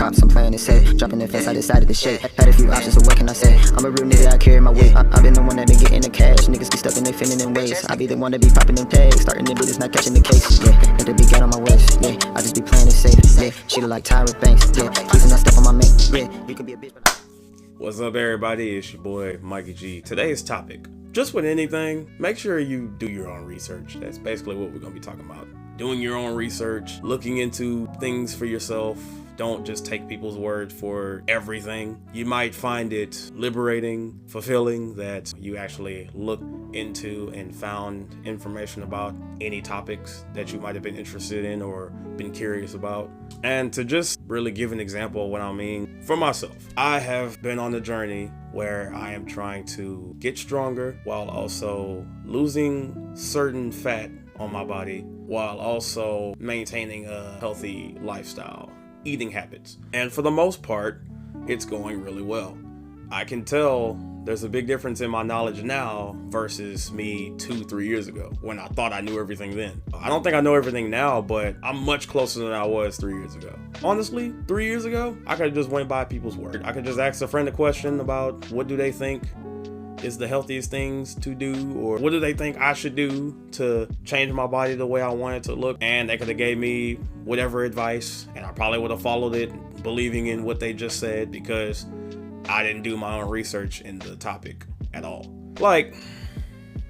cops, I'm playing it safe. Dropping the fence, I decided to shake. Had a few options, so what can I say? I'm a real nigga, I carry my weight. I've been the one that been getting the cash. Niggas be stuck in their feminine ways. I be the one that be popping them tags. Starting the business, not catching the case. Yeah, let the beat get on my waist. Yeah, I just be playing it safe. Yeah, she look like Tyra Banks. Yeah, keeping that stuff on my mate. Yeah, you can be a bitch, but What's up, everybody? It's your boy Mikey G. Today's topic, just with anything, make sure you do your own research. That's basically what we're gonna be talking about. Doing your own research, looking into things for yourself. Don't just take people's word for everything. You might find it liberating, fulfilling that you actually looked into and found information about any topics that you might have been interested in or been curious about. And to just really give an example of what I mean for myself, I have been on a journey where I am trying to get stronger while also losing certain fat on my body, while also maintaining a healthy lifestyle, eating habits. And for the most part, it's going really well. I can tell there's a big difference in my knowledge now versus me 2-3 years ago when I thought I knew everything then. I don't think I know everything now, but I'm much closer than I was 3 years ago. Honestly, 3 years ago, I could have just went by people's word. I could just ask a friend a question about what do they think is the healthiest things to do, or what do they think I should do to change my body the way I want it to look, and they could have gave me whatever advice, and I probably would have followed it, believing in what they just said, because I didn't do my own research in the topic at all. Like,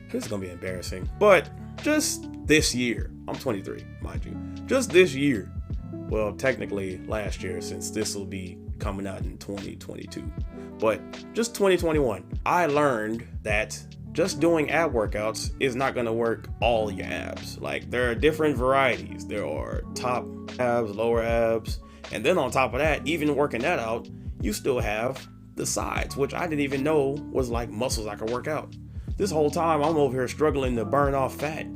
this is gonna be embarrassing, but just this year, I'm 23, mind you, just this year, well, technically last year, since this will be coming out in 2022, but just 2021, I learned that just doing ab workouts is not gonna work all your abs. Like, there are different varieties. There are top abs, lower abs, and then on top of that, even working that out, you still have the sides, which I didn't even know was like muscles I could work out. This whole time, I'm over here struggling to burn off fat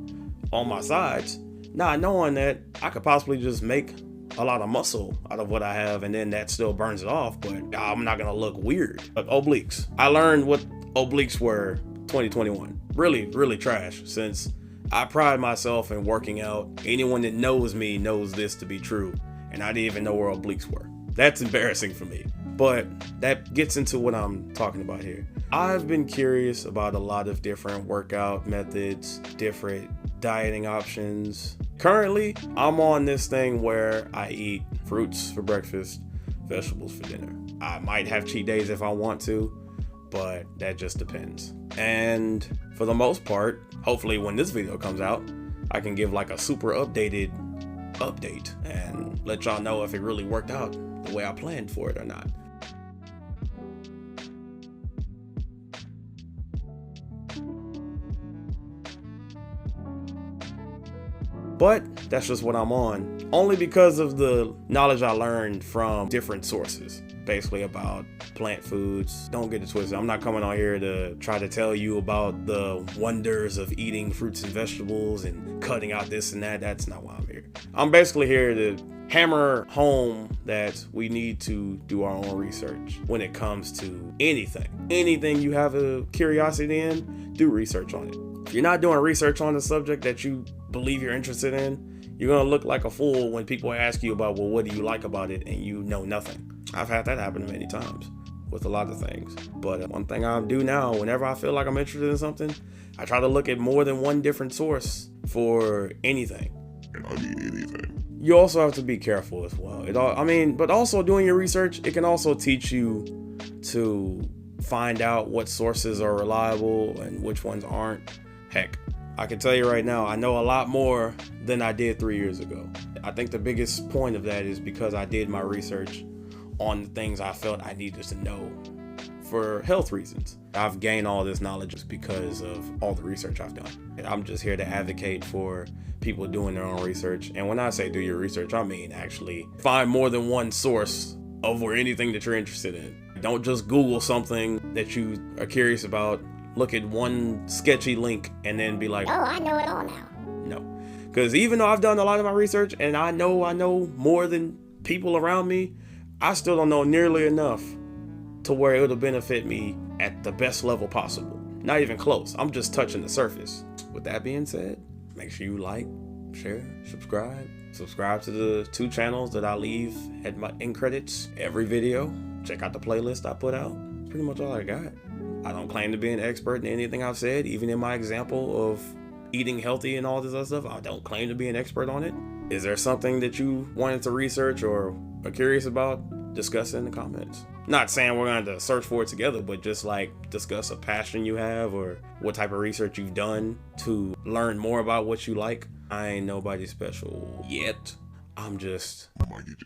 on my sides, not knowing that I could possibly just make a lot of muscle out of what I have, and then that still burns it off, but I'm not gonna look weird. Like obliques, I learned what obliques were 2021. Really trash, since I pride myself in working out. Anyone that knows me knows this to be true, and I didn't even know where obliques were. That's embarrassing for me, but that gets into what I'm talking about here. I've been curious about a lot of different workout methods, different dieting options. Currently, I'm on this thing where I eat fruits for breakfast, vegetables for dinner. I might have cheat days if I want to, but that just depends. And for the most part, hopefully when this video comes out, I can give like a super updated update and let y'all know if it really worked out the way I planned for it or not. But that's just what I'm on, only because of the knowledge I learned from different sources, basically about plant foods. Don't get it twisted. I'm not coming on here to try to tell you about the wonders of eating fruits and vegetables and cutting out this and that. That's not why I'm here. I'm basically here to hammer home that we need to do our own research when it comes to anything. Anything you have a curiosity in, do research on it. If you're not doing research on the subject that you believe you're interested in, you're gonna look like a fool when people ask you about, well, what do you like about it, and you know nothing. I've had that happen many times with a lot of things. But one thing I do now, whenever I feel like I'm interested in something, I try to look at more than one different source for anything. And I mean anything. You also have to be careful as well. But also doing your research, it can also teach you to find out what sources are reliable and which ones aren't. Heck, I can tell you right now, I know a lot more than I did 3 years ago. I think the biggest point of that is because I did my research on the things I felt I needed to know for health reasons. I've gained all this knowledge just because of all the research I've done. And I'm just here to advocate for people doing their own research. And when I say do your research, I mean actually find more than one source over anything that you're interested in. Don't just Google something that you are curious about, look at one sketchy link, and then be like, oh, I know it all now. No, because even though I've done a lot of my research and I know more than people around me, I still don't know nearly enough to where it would benefit me at the best level possible. Not even close. I'm just touching the surface. With that being said, make sure you like, share, subscribe to the 2 channels that I leave at my end credits every video. Check out the playlist I put out. That's pretty much all I got. I don't claim to be an expert in anything I've said, even in my example of eating healthy and all this other stuff. I don't claim to be an expert on it. Is there something that you wanted to research or are curious about? Discuss it in the comments. Not saying we're going to search for it together, but just like discuss a passion you have or what type of research you've done to learn more about what you like. I ain't nobody special yet. I'm just Mikey G.